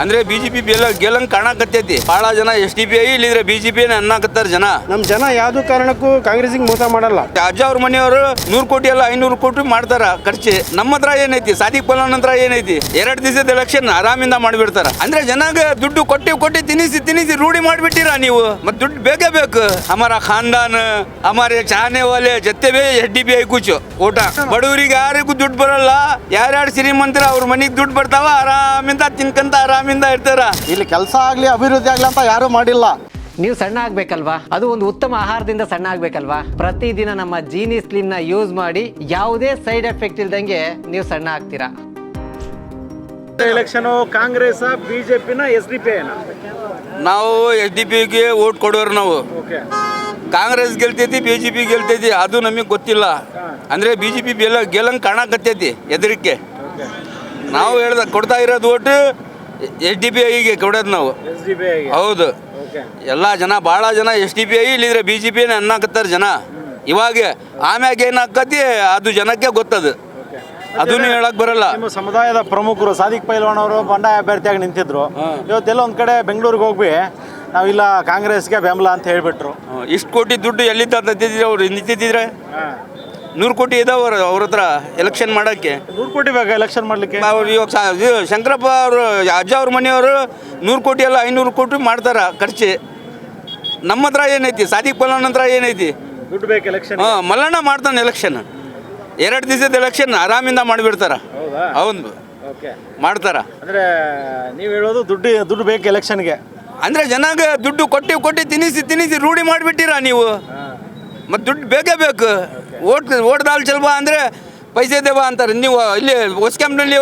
ಅಂದ್ರೆ ಬಿಜೆಪಿ ಗೆಲ್ಲಂಗ್ ಕಾಣಕತ್ತೈತಿ. ಬಹಳ ಜನ SDPI ಇಲ್ಲಿದ್ರೆ ಬಿಜೆಪಿ ಅನ್ನಕತ್ತಾರ ಜನ. ನಮ್ ಜನ ಯಾವ್ದು ಕಾರಣಕ್ಕೂ ಕಾಂಗ್ರೆಸ್ಗೆ ಮೋಸ ಮಾಡಲ್ಲ. ಅಜ್ಜ ಅವ್ರ ಮನೆಯವರು 100 ಕೋಟಿ ಅಲ್ಲ 500 ಕೋಟಿ ಮಾಡ್ತಾರ ಖರ್ಚು. ನಮ್ಮ ಹತ್ರ ಏನೈತಿ, ಸಾದಿಕ್ ಪಲಾನ್ ಹತ್ರ ಏನೈತಿ, 2 ದಿವಸದ ಎಲೆಕ್ಷನ್ ಆರಾಮಿಂದ ಮಾಡಿಬಿಡ್ತಾರ. ಅಂದ್ರೆ ಜನಾಗ ದುಡ್ಡು ಕೊಟ್ಟಿ ತಿನ್ನಿಸಿ ರೂಢಿ ಮಾಡಿಬಿಟ್ಟಿರ ನೀವು. ಮತ್ ದುಡ್ಡು ಬೇಕೇ ಬೇಕು. ಹಮಾರ ಖಾನ್ದಾನ್ ಹಮಾರೆ ಚಾನೆ ವಾಲೆ ಜೊತೆ SDPI ಕೂಚು ಓಟ. ಬಡವರಿಗೆ ಯಾರಿಗೂ ದುಡ್ಡು ಬರಲ್ಲ. ಯಾರ್ಯಾರು ಶ್ರೀಮಂತರ ಅವ್ರ ಮನೆಗೆ ದುಡ್ಡು ಬರ್ತಾವ, ಆರಾಮಿಂದ ತಿನ್ಕಂತ ಆರಾಮಿಂದ ಇರ್ತಾರ. ಇಲ್ಲಿ ಕೆಲಸ ಆಗ್ಲಿ ಅಭಿವೃದ್ಧಿ ಆಗ್ಲಿ ಅಂತ ಯಾರು ಮಾಡಿಲ್ಲ. ನೀವು ಸಣ್ಣ ಆಗ್ಬೇಕಲ್ವಾ? ಅದು ಒಂದು ಉತ್ತಮ ಆಹಾರದಿಂದ ಸಣ್ಣ ಆಗ್ಬೇಕಲ್ವಾ? ಪ್ರತಿದಿನ ನಮ್ಮ ಜೀನಿ ಸ್ಲಿಮ್ ನ ಯೂಸ್ ಮಾಡಿ ಯಾವುದೇ ಸೈಡ್ ಎಫೆಕ್ಟ್ ಇಲ್ದಂಗೆ ನೀವು ಸಣ್ಣ ಆಗ್ತೀರಾ. ಎಲೆಕ್ಷನ್ ಕಾಂಗ್ರೆಸ್ ಬಿಜೆಪಿನ SDPI ನಾವು SDPIಗೆ ಓಟ್ ಕೊಡೋರು. ನಾವು ಕಾಂಗ್ರೆಸ್ ಗೆಲ್ತೈತಿ, BJP ಗೆಲ್ತೈತಿ, ಅದು ನಮಗೆ ಗೊತ್ತಿಲ್ಲ. ಅಂದ್ರೆ BJP ಗೆಲ್ಲಂಗ್ ಕಾಣಕತ್ತೈತಿ ಎದರಿಕೆ. ನಾವು ಕೊಡ್ತಾ ಇರೋದು ಓಟು SDPIಗೆ ಕೊಡೋದು ನಾವು. ಹೌದು, ಎಲ್ಲ ಜನ ಭಾಳ ಜನ SDPI ಇಲ್ಲಿದ್ರೆ BJP ಅನ್ನಕತ್ತಾರ ಜನ. ಇವಾಗ ಆಮ್ಯಾಗ ಏನಾಕತಿ ಅದು ಜನಕ್ಕೆ ಗೊತ್ತದು, ಅದನ್ನು ಹೇಳಕ್ ಬರಲ್ಲ. ನಿಮ್ಮ ಸಮುದಾಯದ ಪ್ರಮುಖರು ಸಾದಿಕ್ ಪೈಲ್ವಾನ್ ಅವರು ಬಂಡಾಯ ಅಭ್ಯರ್ಥಿಯಾಗಿ ನಿಂತಿದ್ರು. ಇವತ್ತೆಲ್ಲ ಒಂದ್ ಕಡೆ ಬೆಂಗಳೂರಿಗೆ ಹೋಗಿ ನಾವಿಲ್ಲ ಕಾಂಗ್ರೆಸ್ಗೆ ಬೆಂಬಲ ಅಂತ ಹೇಳ್ಬಿಟ್ರು. ಇಷ್ಟು ಕೋಟಿ ದುಡ್ಡು ಎಲ್ಲಿಂದ ತಂದಿದ್ರೆ ಅವ್ರು ನಿಂತಿದ್ರೆ 100 ಕೋಟಿ ಇದಾವ ಅವ್ರ ಹತ್ರ ಎಲೆಕ್ಷನ್ ಮಾಡೋಕ್ಕೆ. 100 ಕೋಟಿ ಬೇಕಾ ಎಲೆಕ್ಷನ್ ಮಾಡ್ಲಿಕ್ಕೆ? ಅವ್ರು ಇವಾಗ ಶಂಕರಪ್ಪ ಅವರು ಅಜ್ಜ ಅವ್ರ ಮನೆಯವರು 100 ಕೋಟಿ ಅಲ್ಲ 500 ಕೋಟಿ ಮಾಡ್ತಾರ ಖರ್ಚು. ನಮ್ಮ ಹತ್ರ ಏನೈತಿ, ಸಾದಿಕ್ ಪಲಾನ್ ಹತ್ರ ಏನೈತಿ, ದುಡ್ಡು ಬೇಕು ಎಲೆಕ್ಷನ್. ಮಲ್ಲಣ್ಣ ಮಾಡ್ತಾನೆ ಎಲೆಕ್ಷನ್. 2 ದಿವಸದ ಎಲೆಕ್ಷನ್ ಆರಾಮಿಂದ ಮಾಡಿಬಿಡ್ತಾರ. ಹೌದು, ಮಾಡ್ತಾರ. ಅಂದ್ರೆ ನೀವು ಹೇಳೋದು ದುಡ್ಡು ಬೇಕು ಎಲೆಕ್ಷನ್ಗೆ. ಅಂದ್ರೆ ಜನಾಗ ದುಡ್ಡು ಕೊಟ್ಟಿ ತಿನ್ನಿಸಿ ರೂಢಿ ಮಾಡಿಬಿಟ್ಟಿರ ನೀವು. ಮತ್ತು ದುಡ್ಡು ಬೇಕೇ ಬೇಕು. ಓಟ್ ದಾಲ್ ಚಲ್ಬಾ ಅಂದರೆ ಪೈಸೆ ದೇವ ಅಂತಾರೆ. ನೀವು ಇಲ್ಲಿ ಹೊಸ ಕ್ಯಾಂಪ್ನಲ್ಲಿ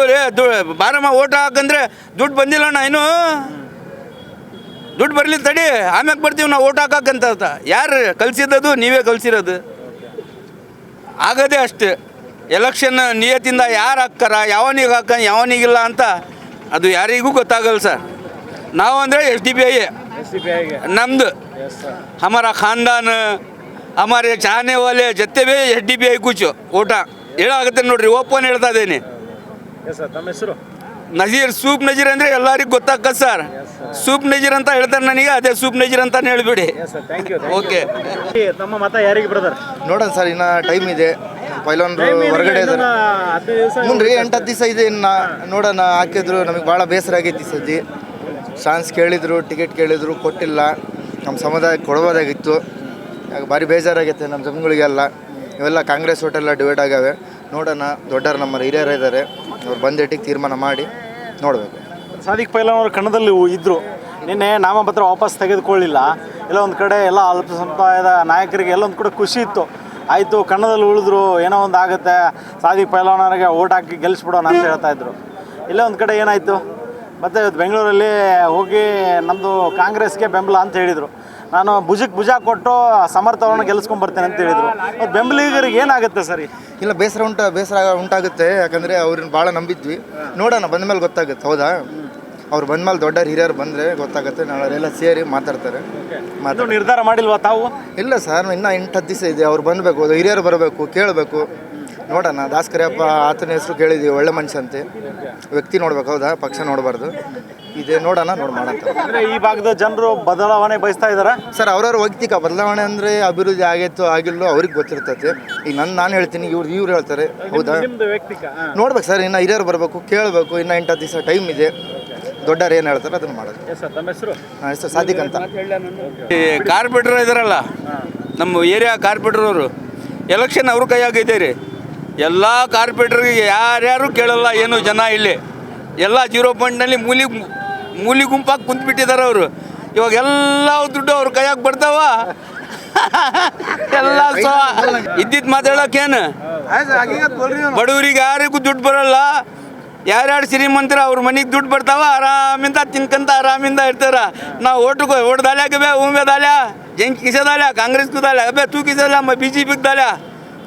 ಬಾರಮ್ಮ ಓಟ್ ಹಾಕಂದ್ರೆ ದುಡ್ಡು ಬಂದಿಲ್ಲ ಅಣ್ಣ, ಇನ್ನೂ ದುಡ್ಡು ಬರಲಿ ತಡಿ ಆಮ್ಯಾಗ ಬರ್ತೀವಿ ನಾವು ಓಟ್ ಹಾಕಕ್ಕಂತ. ಯಾರು ಕಲಿಸಿದ್ದು? ನೀವೇ ಕಲಿಸಿರೋದು. ಆಗದೇ ಅಷ್ಟು. ಎಲೆಕ್ಷನ್ ನಿಯತಿಂದ ಯಾರು ಹಾಕ್ತಾರ, ಯಾವನಿಗಿಲ್ಲ ಅಂತ ಅದು ಯಾರಿಗೂ ಗೊತ್ತಾಗಲ್ಲ ಸರ್. ನಾವು ಅಂದರೆ SDPI ನಮ್ಮದು. ಹಮಾರ ಖಾನ್ದಾನ್ ಹಮಾರೆ ಚಾನೆ ವಾಲೆ ಜೊತೆ SDPI ಕೂಚು ಓಟ ಹೇಳಾಗುತ್ತೆ ನೋಡ್ರಿ. ಓಪನ್ ಹೇಳ್ತಾ ಇದ್ದೀನಿ. ತಮ್ಮ ಹೆಸರು? ನಜೀರ್, ಸೂಪ್ ನಜೀರ್ ಅಂದರೆ ಎಲ್ಲರಿಗೂ ಗೊತ್ತಾಗತ್ತೆ ಸರ್. ಸೂಪ್ ನಜೀರ್ ಅಂತ ಹೇಳ್ತಾರೆ ನನಗೆ, ಅದೇ ಸೂಪ್ ನಜೀರ್ ಅಂತಾನೆ ಹೇಳ್ಬಿಡಿ. ಓಕೆ. ತಮ್ಮ ಮತ ಯಾರಿಗೆ ಬ್ರದರ್? ನೋಡೋಣ ಸರ್, ಇನ್ನು ಟೈಮ್ ಇದೆ. ಪೈಲೋನ್ರು ಹೊರಗಡೆ ಇದ್ದಾರೆ. ಮುಂದ್ರಿ 8-10 ದಿವಸ ಇದೆ. ಇನ್ನು ನೋಡೋಣ. ಹಾಕಿದ್ರು ನಮಗೆ ಭಾಳ ಬೇಸರ ಆಗೈತಿ ಸದ್ಯ. ಚಾನ್ಸ್ ಕೇಳಿದ್ರು, ಟಿಕೆಟ್ ಕೇಳಿದ್ರು, ಕೊಟ್ಟಿಲ್ಲ. ನಮ್ಮ ಸಮುದಾಯಕ್ಕೆ ಕೊಡ್ಬೋದಾಗಿತ್ತು. ಭಾರಿ ಬೇಜಾರಾಗೈತೆ ನಮ್ಮ ಜನಗಳಿಗೆಲ್ಲ. ಇವೆಲ್ಲ ಕಾಂಗ್ರೆಸ್ ಓಟೆಲ್ಲ ಡಿವೈಡ್ ಆಗ್ಯಾವೆ. ನೋಡೋಣ. ದೊಡ್ಡರು ನಮ್ಮ ಹಿರಿಯರು ಇದ್ದಾರೆ, ಅವ್ರು ಬಂದೇಟಿಗೆ ತೀರ್ಮಾನ ಮಾಡಿ ನೋಡಬೇಕು. ಸಾದಿಕ್ ಪೈಲ್ವಾನ್ ಅವರು ಕಣದಲ್ಲಿ ಇದ್ದರು. ನಿನ್ನೆ ನಾಮಪತ್ರ ವಾಪಸ್ ತೆಗೆದುಕೊಳ್ಳಿಲ್ಲ. ಎಲ್ಲ ಒಂದು ಕಡೆ ಎಲ್ಲ ಅಲ್ಪ ಸಮುದಾಯದ ನಾಯಕರಿಗೆ ಎಲ್ಲ ಒಂದು ಕಡೆ ಖುಷಿ ಇತ್ತು. ಆಯಿತು, ಕಣದಲ್ಲಿ ಉಳಿದ್ರು, ಏನೋ ಒಂದು ಆಗುತ್ತೆ, ಸಾದಿಕ್ ಪೈಲ್ವಾನರಿಗೆ ಓಟ್ ಹಾಕಿ ಗೆಲ್ಲಿಸ್ಬಿಡೋಣ ಅಂತ ಹೇಳ್ತಾಯಿದ್ರು. ಇಲ್ಲೇ ಒಂದು ಕಡೆ ಏನಾಯಿತು, ಮತ್ತು ಬೆಂಗಳೂರಲ್ಲಿ ಹೋಗಿ ನಮ್ಮದು ಕಾಂಗ್ರೆಸ್ಗೆ ಬೆಂಬಲ ಅಂತ ಹೇಳಿದರು. ನಾನು ಭುಜ ಕೊಟ್ಟು ಸಮರ್ಥವನ್ನು ಗೆಲ್ಲಿಸ್ಕೊಂಡ್ಬರ್ತೇನೆ ಅಂತ ಹೇಳಿದರು. ಮತ್ತು ಬೆಂಬಲಿಗರಿಗೆ ಏನಾಗುತ್ತೆ ಸರಿ? ಇಲ್ಲ, ಬೇಸರ ಉಂಟಾಗುತ್ತೆ. ಯಾಕಂದರೆ ಅವ್ರನ್ನ ಭಾಳ ನಂಬಿದ್ವಿ. ನೋಡೋಣ, ಬಂದಮೇಲೆ ಗೊತ್ತಾಗುತ್ತೆ. ಹೌದಾ, ಅವ್ರು ಬಂದಮೇಲೆ ದೊಡ್ಡರು ಹಿರಿಯರು ಬಂದರೆ ಗೊತ್ತಾಗುತ್ತೆ. ನಾವೆಲ್ಲ ಸೇರಿ ಮಾತಾಡ್ತಾರೆ. ನಿರ್ಧಾರ ಮಾಡಿಲ್ವಾ ತಾವು? ಇಲ್ಲ ಸರ್, ಇನ್ನೂ 8-10 ದಿವಸ ಇದೆ. ಅವ್ರು ಬಂದಬೇಕು, ಹಿರಿಯರು ಬರಬೇಕು, ಕೇಳಬೇಕು. ನೋಡೋಣ. ದಾಸಕರಿಯಪ್ಪ ಆತನ ಹೆಸರು ಕೇಳಿದ್ದೀವಿ, ಒಳ್ಳೆ ಮನುಷ್ಯ ಅಂತೆ. ವ್ಯಕ್ತಿ ನೋಡ್ಬೇಕು, ಹೌದಾ, ಪಕ್ಷ ನೋಡಬಾರ್ದು. ಇದೆ, ನೋಡೋಣ, ಮಾಡೋಣ. ಅಂದರೆ ಈ ಭಾಗದ ಜನರು ಬದಲಾವಣೆ ಬಯಸ್ತಾ ಇದ್ದಾರೆ ಸರ್. ಅವ್ರವ್ರ ವೈಯಕ್ತಿಕ ಬದಲಾವಣೆ ಅಂದರೆ ಅಭಿವೃದ್ಧಿ ಆಗೈತೋ ಆಗಿಲ್ಲೋ ಅವ್ರಿಗೆ ಗೊತ್ತಿರ್ತೈತೆ. ಈಗ ನಾನು ಹೇಳ್ತೀನಿ, ಇವ್ರು ಹೇಳ್ತಾರೆ, ಹೌದಾ. ನೋಡ್ಬೇಕು ಸರ್, ಇನ್ನು ಹಿರಿಯರು ಬರಬೇಕು, ಕೇಳಬೇಕು. ಇನ್ನು 8-10 ದಿವಸ ಟೈಮ್ ಇದೆ. ದೊಡ್ಡರು ಏನು ಹೇಳ್ತಾರೆ ಅದನ್ನು ಮಾಡೋದು. ತಮ್ಮ ಹೆಸರು? ನನ್ನ ಹೆಸರು ಸಾದಿಕ್ ಅಂತ. ಈ ಕಾರ್ಪೊರೇಟರ್ ಇದಾರಲ್ಲ, ನಮ್ಮ ಏರಿಯಾ ಕಾರ್ಪೊರೇಟರ್ ಅವರು, ಎಲೆಕ್ಷನ್ ಅವ್ರ ಕೈಯಾಗೈತೆ ರೀ. ಎಲ್ಲ ಕಾರ್ಪೊರೇಟರ್ಗೆ ಯಾರ್ಯಾರು ಕೇಳಲ್ಲ ಏನು ಜನ. ಇಲ್ಲಿ ಎಲ್ಲ 0 ಪಾಯಿಂಟ್ನಲ್ಲಿ ಮೂಲಿ ಗುಂಪಾಗಿ ಕುಂತ್ಬಿಟ್ಟಿದ್ದಾರೆ ಅವರು. ಇವಾಗ ಎಲ್ಲ ದುಡ್ಡು ಅವ್ರ ಕೈಯಾಗ ಬರ್ತಾವ. ಎಲ್ಲ ಇದ್ದಿದ್ದು ಮಾತಾಡೋಕೇನು, ಬಡವರಿಗೆ ಯಾರಿಗೂ ದುಡ್ಡು ಬರಲ್ಲ. ಯಾರ್ಯಾರು ಶ್ರೀಮಂತರ ಅವ್ರ ಮನೆಗೆ ದುಡ್ಡು ಬರ್ತಾವ, ಆರಾಮಿಂದ ತಿನ್ಕಂತ ಆರಾಮಿಂದ ಇರ್ತಾರ. ನಾವು ಓಟ್ ದಾಲ್ಯಾಗ ಉಮೆ ದಾಲ್ಯಾ ಜಂಗ್ ಕಿಸದಾಲ್ಯಾ ಕಾಂಗ್ರೆಸ್ಗೂ ದಾಲ್ಯಾ ತೂ ಕಿಸಲ್ಲ BJPಗೆ ದಾಲ್ಯಾ.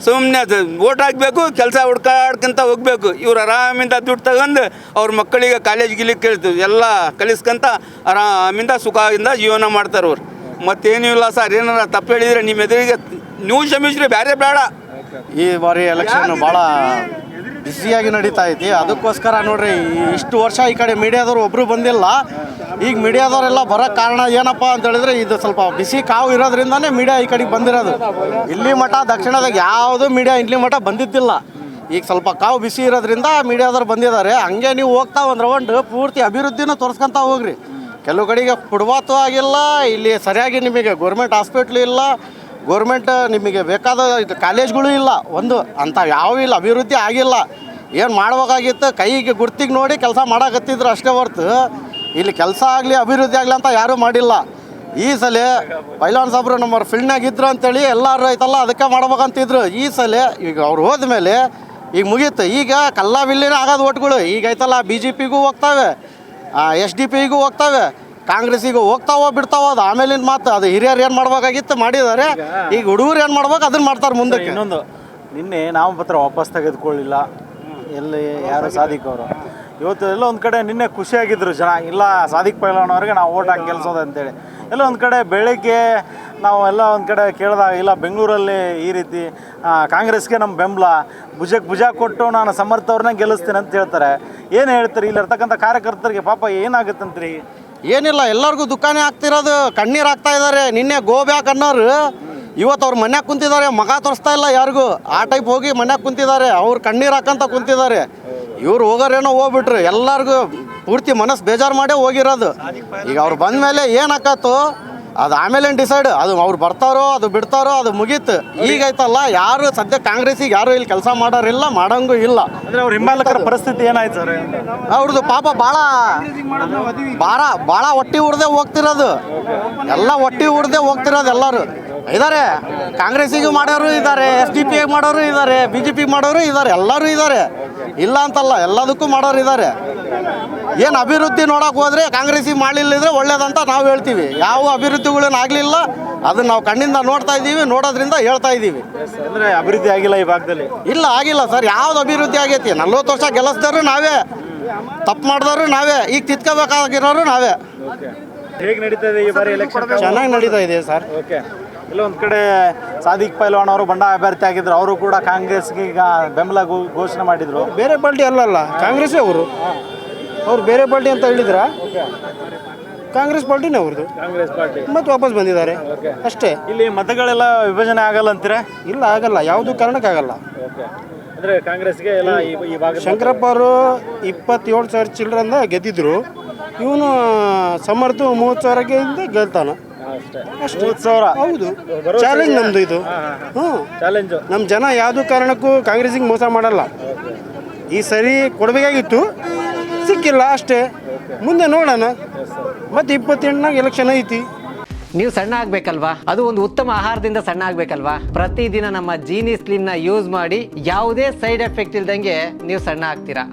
ಸುಮ್ಮನೆ ಓಟ್ ಹಾಕಬೇಕು, ಕೆಲಸ ಹುಡ್ಕಾಡ್ಕೊಂತ ಹೋಗ್ಬೇಕು. ಇವ್ರು ಆರಾಮಿಂದ ದುಡ್ಡು ತಗೊಂಡು ಅವ್ರ ಮಕ್ಕಳಿಗೆ ಕಾಲೇಜ್ ಕೇಳ್ತೀವಿ ಎಲ್ಲ ಕಲಿಸ್ಕೊಂತ ಆರಾಮಿಂದ ಸುಖದಿಂದ ಜೀವನ ಮಾಡ್ತಾರೆ ಅವ್ರು. ಮತ್ತೇನೂ ಇಲ್ಲ ಸರ್. ಏನಾರ ತಪ್ಪು ಹೇಳಿದರೆ ನಿಮ್ಮ ಎದುರಿಗೆ ನೀವು ಕ್ಷಮಿಸ್ರಿ, ಬೇರೆ ಬೇಡ. ಈ ಬಾರಿ ಎಲೆಕ್ಷನ್ ಭಾಳ ಬಿಸಿಯಾಗಿ ನಡೀತಾ ಐತಿ. ಅದಕ್ಕೋಸ್ಕರ ನೋಡ್ರಿ ಇಷ್ಟು ವರ್ಷ ಈ ಕಡೆ ಮೀಡಿಯಾದವ್ರು ಒಬ್ಬರು ಬಂದಿಲ್ಲ. ಈಗ ಮೀಡಿಯಾದವರೆಲ್ಲ ಬರೋಕ್ಕೆ ಕಾರಣ ಏನಪ್ಪ ಅಂತ ಹೇಳಿದ್ರೆ ಇದು ಸ್ವಲ್ಪ ಬಿಸಿ ಕಾವು ಇರೋದ್ರಿಂದನೇ ಮೀಡಿಯಾ ಈ ಕಡೆಗೆ ಬಂದಿರೋದು. ಇಲ್ಲಿ ಮಠ ದಕ್ಷಿಣದಾಗ ಯಾವುದೂ ಮೀಡಿಯಾ ಇಲ್ಲಿ ಮಠ ಬಂದಿದ್ದಿಲ್ಲ. ಈಗ ಸ್ವಲ್ಪ ಕಾವು ಬಿಸಿ ಇರೋದ್ರಿಂದ ಮೀಡಿಯಾದವ್ರು ಬಂದಿದ್ದಾರೆ. ಹಂಗೆ ನೀವು ಹೋಗ್ತಾ ಒಂದು ರೌಂಡ್ ಪೂರ್ತಿ ಅಭಿವೃದ್ಧಿನೂ ತೋರಿಸ್ಕೊಂತ ಹೋಗ್ರಿ. ಕೆಲವು ಕಡೆಗೆ ಫುಟ್ಪಾತು ಆಗಿಲ್ಲ, ಇಲ್ಲಿ ಸರಿಯಾಗಿ ನಿಮಗೆ ಗೌರ್ಮೆಂಟ್ ಹಾಸ್ಪಿಟ್ಲು ಇಲ್ಲ, ಗೌರ್ಮೆಂಟ್ ನಿಮಗೆ ಬೇಕಾದ ಇದು ಕಾಲೇಜ್ಗಳು ಇಲ್ಲ, ಒಂದು ಅಂಥ ಯಾವೂ ಇಲ್ಲ, ಅಭಿವೃದ್ಧಿ ಆಗಿಲ್ಲ. ಏನು ಮಾಡ್ಬೇಕಾಗಿತ್ತು ಕೈಗೆ ಗುರ್ತಿಗೆ ನೋಡಿ ಕೆಲಸ ಮಾಡಕತ್ತಿದ್ರು ಅಷ್ಟೇ ಹೊರ್ತು ಇಲ್ಲಿ ಕೆಲಸ ಆಗಲಿ ಅಭಿವೃದ್ಧಿ ಆಗಲಿ ಅಂತ ಯಾರೂ ಮಾಡಿಲ್ಲ. ಈ ಸಲ ಪೈಲ್ವಾನ್ ಸಾಬ್ರು ನಮ್ಮ ಫೀಲ್ಡ್ನಾಗ ಇದ್ರು ಅಂತೇಳಿ ಎಲ್ಲರೂ ಐತಲ್ಲ ಅದಕ್ಕೆ ಮಾಡ್ಬೇಕಂತಿದ್ರು. ಈ ಸಲ ಈಗ ಅವ್ರು ಹೋದ್ಮೇಲೆ ಈಗ ಮುಗೀತು. ಈಗ ಕಲ್ಲ ಬಿಲ್ಲಿನ ಆಗೋದು ಓಟ್ಗಳು ಈಗ ಐತಲ್ಲ BJPಗೂ ಹೋಗ್ತಾವೆ, SDP ಹೋಗ್ತಾವೆ, ಕಾಂಗ್ರೆಸ್ಸಿಗೂ ಹೋಗ್ತಾವೋ ಬಿಡ್ತಾವೋ ಅದು ಆಮೇಲಿನ ಮಾತು. ಅದು ಹಿರಿಯರು ಏನು ಮಾಡ್ಬೇಕಾಗಿತ್ತು ಮಾಡಿದ್ದಾರೆ. ಈಗ ಹುಡುಗರು ಏನು ಮಾಡ್ಬೇಕು ಅದನ್ನು ಮಾಡ್ತಾರೆ ಮುಂದಕ್ಕೆ. ಇನ್ನೊಂದು ನಿನ್ನೆ ನಾಮಪತ್ರ ವಾಪಸ್ ತೆಗೆದುಕೊಳ್ಳಿಲ್ಲ ಎಲ್ಲಿ ಯಾರು ಸಾದಿಕ್ ಅವರು. ಇವತ್ತು ಎಲ್ಲ ಒಂದು ಕಡೆ ನಿನ್ನೆ ಖುಷಿಯಾಗಿದ್ದರು ಜನ, ಇಲ್ಲ ಸಾದಿಕ್ ಪೈಲ್ವಾನ್ ಅವ್ರಿಗೆ ನಾವು ಓಟ್ ಹಾಕಿ ಗೆಲ್ಸೋದು ಅಂತೇಳಿ. ಎಲ್ಲ ಒಂದು ಕಡೆ ಬೆಳಗ್ಗೆ ನಾವು ಎಲ್ಲ ಒಂದು ಕಡೆ ಕೇಳಿದಾಗ ಇಲ್ಲ ಬೆಂಗಳೂರಲ್ಲಿ ಈ ರೀತಿ ಕಾಂಗ್ರೆಸ್ಗೆ ನಮ್ಮ ಬೆಂಬಲ, ಭುಜಕ್ಕೆ ಭುಜ ಕೊಟ್ಟು ನಾನು ಸಮರ್ಥ ಅವ್ರನ್ನ ಗೆಲ್ಲಿಸ್ತೀನಿ ಅಂತ ಹೇಳ್ತಾರೆ. ಏನು ಹೇಳ್ತೀರಿ ಇಲ್ಲಿರ್ತಕ್ಕಂಥ ಕಾರ್ಯಕರ್ತರಿಗೆ? ಪಾಪ ಏನಾಗುತ್ತಂತ್ರಿ? ಏನಿಲ್ಲ, ಎಲ್ಲರಿಗೂ ದುಃಖನೇ ಆಗ್ತಿರೋದು, ಕಣ್ಣೀರು ಆಗ್ತಾ ಇದ್ದಾರೆ. ನಿನ್ನೆ ಗೋ ಬ್ಯಾಕ್ ಅನ್ನೋರು ಇವತ್ತು ಅವ್ರು ಮನ್ಯಾಗ ಕುಂತಿದ್ದಾರೆ, ಮಗ ತೋರಿಸ್ತಾ ಇಲ್ಲ ಯಾರಿಗೂ. ಆ ಟೈಪ್ ಹೋಗಿ ಮನ್ಯಾಗ ಕುಂತಿದ್ದಾರೆ, ಅವ್ರು ಕಣ್ಣೀರು ಹಾಕಂತ ಕುಂತಿದ್ದಾರೆ. ಇವ್ರು ಹೋಗೋರೇನೋ ಹೋಗ್ಬಿಟ್ರು, ಎಲ್ಲರಿಗೂ ಪೂರ್ತಿ ಮನಸ್ಸು ಬೇಜಾರು ಮಾಡೇ ಹೋಗಿರೋದು. ಈಗ ಅವ್ರು ಬಂದ ಮೇಲೆ ಏನಾಕತ್ತು ಅದು ಆಮೇಲೆ ಡಿಸೈಡ್, ಅದು ಅವ್ರು ಬರ್ತಾರೋ ಅದು ಬಿಡ್ತಾರೋ ಅದು ಮುಗೀತು. ಈಗ ಐತಲ್ಲ ಯಾರು ಸದ್ಯ ಕಾಂಗ್ರೆಸ್ಸಿಗೆ ಯಾರು ಇಲ್ಲಿ ಕೆಲಸ ಮಾಡೋರಿಲ್ಲ, ಮಾಡಂಗೂ ಇಲ್ಲ. ಅಂದರೆ ಅವ್ರ ಹಿಂಬಾಲಕರ ಪರಿಸ್ಥಿತಿ ಏನಾಯ್ತು ಸರ್? ಅವ್ರದ್ದು ಪಾಪ ಭಾಳ ಹೊಟ್ಟಿ ಉಡ್ದೆ ಹೋಗ್ತಿರೋದು, ಎಲ್ಲ ಹೊಟ್ಟಿ ಉಡ್ದೆ ಹೋಗ್ತಿರೋದು. ಎಲ್ಲರೂ ಇದ್ದಾರೆ, ಕಾಂಗ್ರೆಸ್ಸಿಗೂ ಮಾಡೋರು ಇದ್ದಾರೆ, SDP ಮಾಡೋರು ಇದ್ದಾರೆ, BJP ಮಾಡೋರು ಇದ್ದಾರೆ, ಎಲ್ಲರೂ ಇದ್ದಾರೆ, ಇಲ್ಲ ಅಂತಲ್ಲ, ಎಲ್ಲದಕ್ಕೂ ಮಾಡೋರು ಇದ್ದಾರೆ. ಏನು ಅಭಿವೃದ್ಧಿ ನೋಡೋಕೆ ಹೋದರೆ ಕಾಂಗ್ರೆಸ್ಸಿಗೆ ಮಾಡಲಿಲ್ಲದ್ರೆ ಒಳ್ಳೇದಂತ ನಾವು ಹೇಳ್ತೀವಿ. ಯಾವ ಅಭಿವೃದ್ಧಿಗಳೇನು ಆಗಲಿಲ್ಲ, ಅದನ್ನು ನಾವು ಕಣ್ಣಿಂದ ನೋಡ್ತಾ ಇದ್ದೀವಿ, ನೋಡೋದ್ರಿಂದ ಹೇಳ್ತಾ ಇದ್ದೀವಿ. ಅಂದರೆ ಅಭಿವೃದ್ಧಿ ಆಗಿಲ್ಲ ಈ ಭಾಗದಲ್ಲಿ? ಇಲ್ಲ, ಆಗಿಲ್ಲ ಸರ್. ಯಾವ್ದು ಅಭಿವೃದ್ಧಿ ಆಗೈತಿ? 40 ವರ್ಷ ಗೆಲ್ಲಿಸಿದವರು ನಾವೇ, ತಪ್ಪು ಮಾಡಿದವರು ನಾವೇ, ಈಗ ತಿದ್ಕೋಬೇಕಾಗಿರೋರು ನಾವೇ. ಹೇಗೆ ನಡೀತಾ ಇದೆ ಈ ಬಾರಿ ಎಲೆಕ್ಷನ್? ಚೆನ್ನಾಗಿ ನಡೀತಾ ಇದೆ ಸರ್. ಓಕೆ. ಇಲ್ಲ ಒಂದು ಕಡೆ ಸಾದಿಕ್ ಪೈಲ್ವಾನ್ ಅವರು ಬಂಡಾಯ ಅಭ್ಯರ್ಥಿ ಆಗಿದ್ರು, ಅವರು ಕೂಡ ಕಾಂಗ್ರೆಸ್ಗೆ ಈಗ ಬೆಂಬಲ ಘೋಷಣೆ ಮಾಡಿದ್ರು. ಬೇರೆ ಪಾರ್ಟಿ ಅಲ್ಲಲ್ಲ, ಕಾಂಗ್ರೆಸ್ಸೇ ಅವರು ಬೇರೆ ಪಾರ್ಟಿ ಅಂತ ಹೇಳಿದ್ರ, ಕಾಂಗ್ರೆಸ್ ಪಾರ್ಟಿನೇ ಅವ್ರದ್ದು. ಕಾಂಗ್ರೆಸ್ ಪಾರ್ಟಿ ಮತ್ತೆ ವಾಪಸ್ ಬಂದಿದ್ದಾರೆ ಅಷ್ಟೇ. ಇಲ್ಲಿ ಮತಗಳೆಲ್ಲ ವಿಭಜನೆ ಆಗಲ್ಲ ಅಂತೀರಾ? ಇಲ್ಲ, ಆಗಲ್ಲ, ಯಾವುದೂ ಕಾರಣಕ್ಕಾಗಲ್ಲ. ಅಂದರೆ ಕಾಂಗ್ರೆಸ್ಗೆ ಎಲ್ಲ ಈ ಭಾಗ ಶಂಕರಪ್ಪ ಅವರು 27,000 ಚಿಲ್ಡ್ರನ್ನ ಗೆದ್ದಿದ್ರು, ಇವನು ಸಮರ್ಥ 30,000 ಗೆಲ್ತಾನ ಅಷ್ಟೇ. 30,000? ಹೌದು, ಚಾಲೆಂಜ್ ನಮ್ದು ಇದು. ಚಾಲೆಂಜ್. ನಮ್ಮ ಜನ ಯಾವುದೂ ಕಾರಣಕ್ಕೂ ಕಾಂಗ್ರೆಸ್ಸಿಗೆ ಮೋಸ ಮಾಡಲ್ಲ. ಈ ಸರಿ ಕೊಡಬೇಕಾಗಿತ್ತು, ಸಿಕ್ಕಿಲ್ಲ ಅಷ್ಟೇ. ಮುಂದೆ ನೋಡೋಣ. ಮತ್ತೆ 28ನಾಗ ಎಲೆಕ್ಷನ್ ಐತಿ. ನೀವು ಸಣ್ಣ ಆಗ್ಬೇಕಲ್ವಾ? ಅದು ಒಂದು ಉತ್ತಮ ಆಹಾರದಿಂದ ಸಣ್ಣ ಆಗ್ಬೇಕಲ್ವಾ? ಪ್ರತಿದಿನ ನಮ್ಮ ಜೀನಿ ಸ್ಲಿಮ್ನ ಯೂಸ್ ಮಾಡಿ ಯಾವುದೇ ಸೈಡ್ ಎಫೆಕ್ಟ್ ಇಲ್ದಂಗೆ ನೀವು ಸಣ್ಣ ಆಗ್ತೀರಾ.